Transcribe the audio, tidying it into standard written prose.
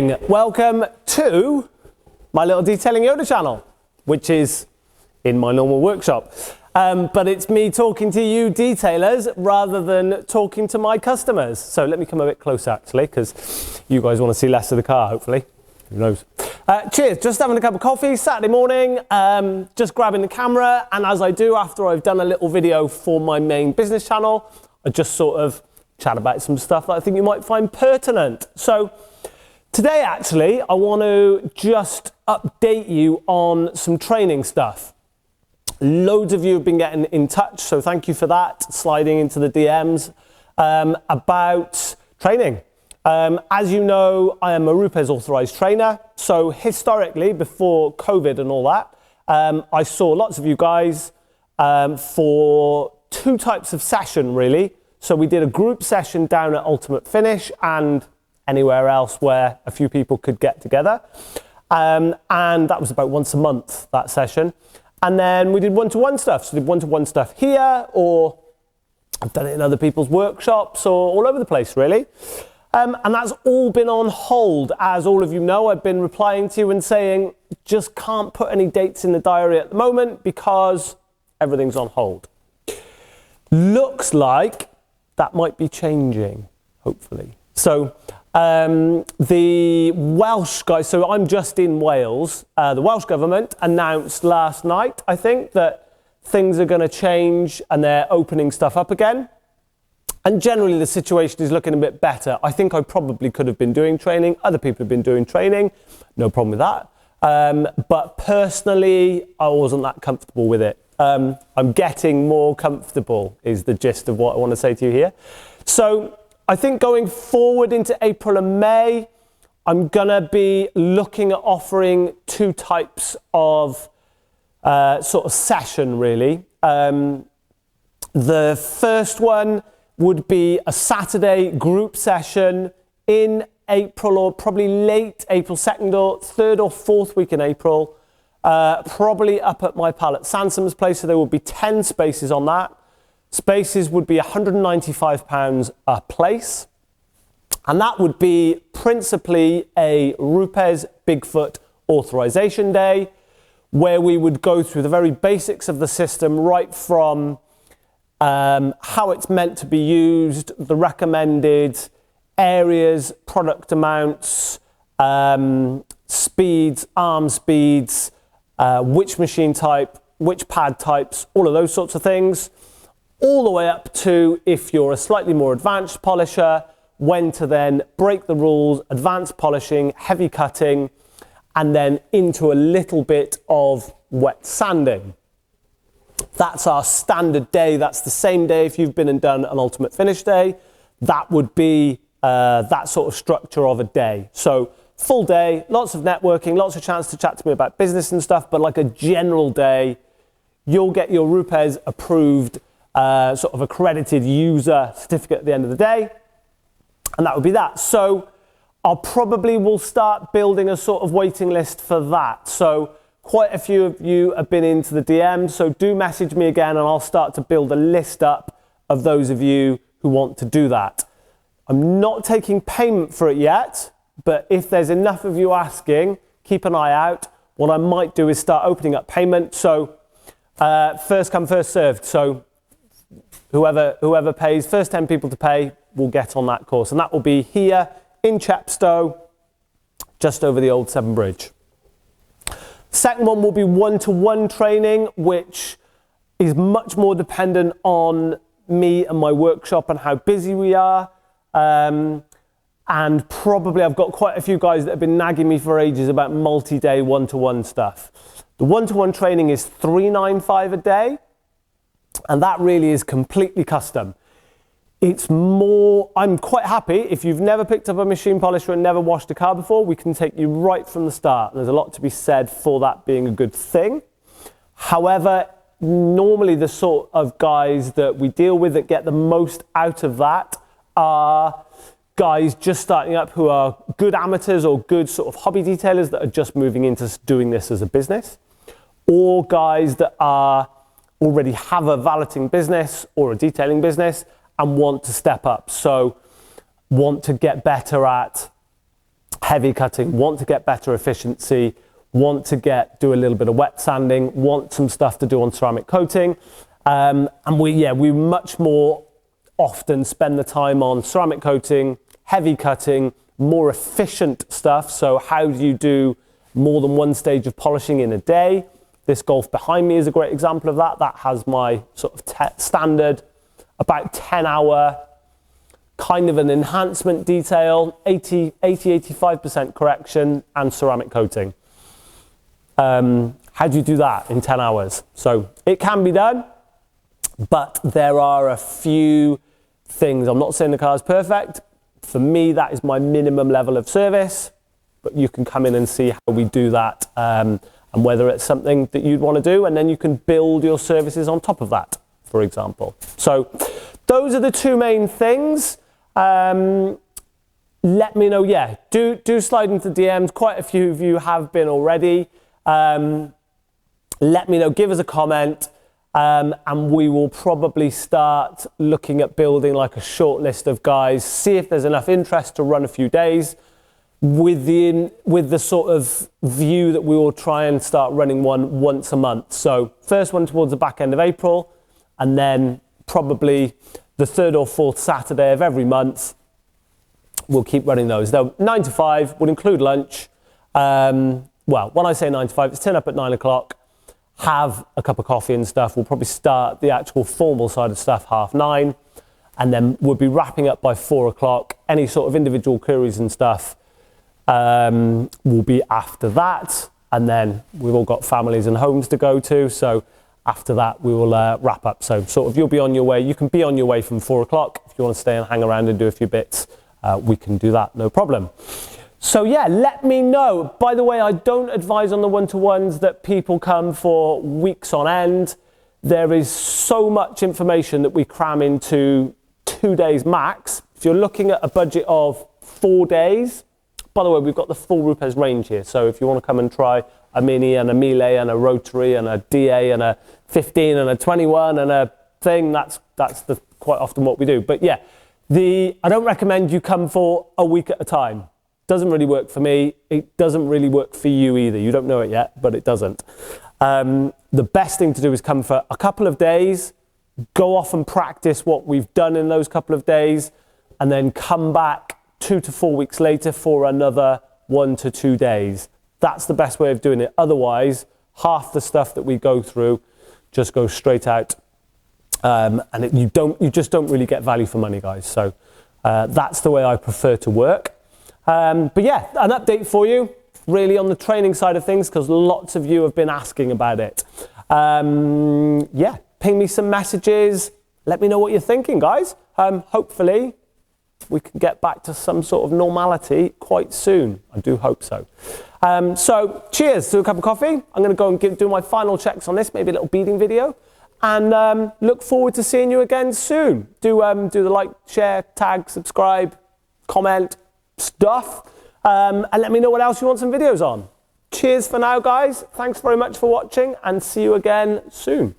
morning, welcome to my little detailing Yoda channel, which is in my normal workshop. But it's me talking to you detailers rather than talking to my customers. So let me come a bit closer actually, because you guys want to see less of the car, hopefully. Who knows? Cheers, just having a cup of coffee, Saturday morning, just grabbing the camera. And as I do after I've done a little video for my main business channel, I just sort of chat about some stuff that I think you might find pertinent. So today actually, I want to just update you on some training stuff. Loads of you have been getting in touch, so thank you for that, sliding into the DMs about training. As you know, I am a Rupes authorized trainer. So historically, before COVID and all that, I saw lots of you guys for two types of session really. So we did a group session down at Ultimate Finish and anywhere else where a few people could get together. And that was about once a month, that session. And then we did one-to-one stuff. So we did one-to-one stuff here, or I've done it in other people's workshops or all over the place really. And that's all been on hold. As all of you know, I've been replying to you and saying, just can't put any dates in the diary at the moment because everything's on hold. Looks like that might be changing, hopefully. So the Welsh guys, so I'm just in Wales, the Welsh government announced last night, I think, that things are going to change and they're opening stuff up again. And generally the situation is looking a bit better. I think I probably could have been doing training. Other people have been doing training. No problem with that. But personally, I wasn't that comfortable with it. I'm getting more comfortable is the gist of what I want to say to you here. So I think going forward into April and May, I'm going to be looking at offering two types of sort of session really. The first one would be a Saturday group session in April, or probably late April, 2nd or 3rd or 4th week in April, probably up at my pal at Sansom's place. So there will be 10 spaces on that. Spaces would be £195 a place. And that would be principally a Rupes Bigfoot authorization day, where we would go through the very basics of the system, right from how it's meant to be used, the recommended areas, product amounts, speeds, arm speeds, which machine type, which pad types, all of those sorts of things, all the way up to, if you're a slightly more advanced polisher, when to then break the rules, advanced polishing, heavy cutting, and then into a little bit of wet sanding. That's our standard day. That's the same day if you've been and done an Ultimate Finish day. That would be that sort of structure of a day. So full day, lots of networking, lots of chance to chat to me about business and stuff, but like a general day, you'll get your Rupes approved, sort of accredited user certificate at the end of the day. And that would be that. So I'll probably will start building a sort of waiting list for that. So quite a few of you have been into the DM, so do message me again and I'll start to build a list up of those of you who want to do that. I'm not taking payment for it yet, but if there's enough of you asking, keep an eye out. What I might do is start opening up payment. So first come, first served. So whoever pays, first 10 people to pay will get on that course. And that will be here in Chepstow, just over the old Severn Bridge. Second one will be one-to-one training, which is much more dependent on me and my workshop and how busy we are. And probably I've got quite a few guys that have been nagging me for ages about multi-day one-to-one stuff. The one-to-one training is $395 a day, and that really is completely custom. It's more, I'm quite happy, if you've never picked up a machine polisher and never washed a car before, we can take you right from the start. There's a lot to be said for that being a good thing. However, normally the sort of guys that we deal with that get the most out of that are guys just starting up who are good amateurs or good sort of hobby detailers that are just moving into doing this as a business, or guys that are already have a valeting business or a detailing business and want to step up. So want to get better at heavy cutting, want to get better efficiency, want to do a little bit of wet sanding, want some stuff to do on ceramic coating. And we much more often spend the time on ceramic coating, heavy cutting, more efficient stuff. So how do you do more than one stage of polishing in a day? This Golf behind me is a great example of that. That has my sort of standard, about 10-hour, kind of an enhancement detail, 85% correction and ceramic coating. How do you do that in 10 hours? So it can be done, but there are a few things. I'm not saying the car is perfect. For me, that is my minimum level of service, but you can come in and see how we do that, and whether it's something that you'd want to do, and then you can build your services on top of that, for example. So those are the two main things. Let me know, do slide into DMs. Quite a few of you have been already. Let me know, give us a comment, and we will probably start looking at building like a short list of guys, see if there's enough interest to run a few days with the sort of view that we will try and start running one once a month. So first one towards the back end of April, and then probably the third or fourth Saturday of every month, we'll keep running those. They'll 9 to 5, would include lunch. Well, when I say 9 to 5, it's turn up at 9 o'clock, have a cup of coffee and stuff. We'll probably start the actual formal side of stuff 9:30, and then we'll be wrapping up by 4 o'clock. Any sort of individual queries and stuff will be after that. And then we've all got families and homes to go to. So after that, we will wrap up. So sort of you'll be on your way. You can be on your way from 4 o'clock. If you want to stay and hang around and do a few bits, we can do that, no problem. So let me know. By the way, I don't advise on the one-to-ones that people come for weeks on end. There is so much information that we cram into 2 days max. If you're looking at a budget of 4 days, by the way, we've got the full Rupes range here. So if you want to come and try a Mini and a Melee and a Rotary and a DA and a 15 and a 21 and a thing, that's quite often what we do. But I don't recommend you come for a week at a time. Doesn't really work for me. It doesn't really work for you either. You don't know it yet, but it doesn't. The best thing to do is come for a couple of days, go off and practice what we've done in those couple of days, and then come back 2 to 4 weeks later for another 1 to 2 days. That's the best way of doing it. Otherwise, half the stuff that we go through just goes straight out, and you just don't really get value for money, guys. So that's the way I prefer to work. But an update for you, really on the training side of things, because lots of you have been asking about it. Ping me some messages. Let me know what you're thinking, guys. Hopefully, we can get back to some sort of normality quite soon. I do hope so. So cheers to a cup of coffee. I'm going to go and do my final checks on this, maybe a little beading video. And look forward to seeing you again soon. Do the like, share, tag, subscribe, comment stuff, and let me know what else you want some videos on. Cheers for now, guys. Thanks very much for watching, and see you again soon.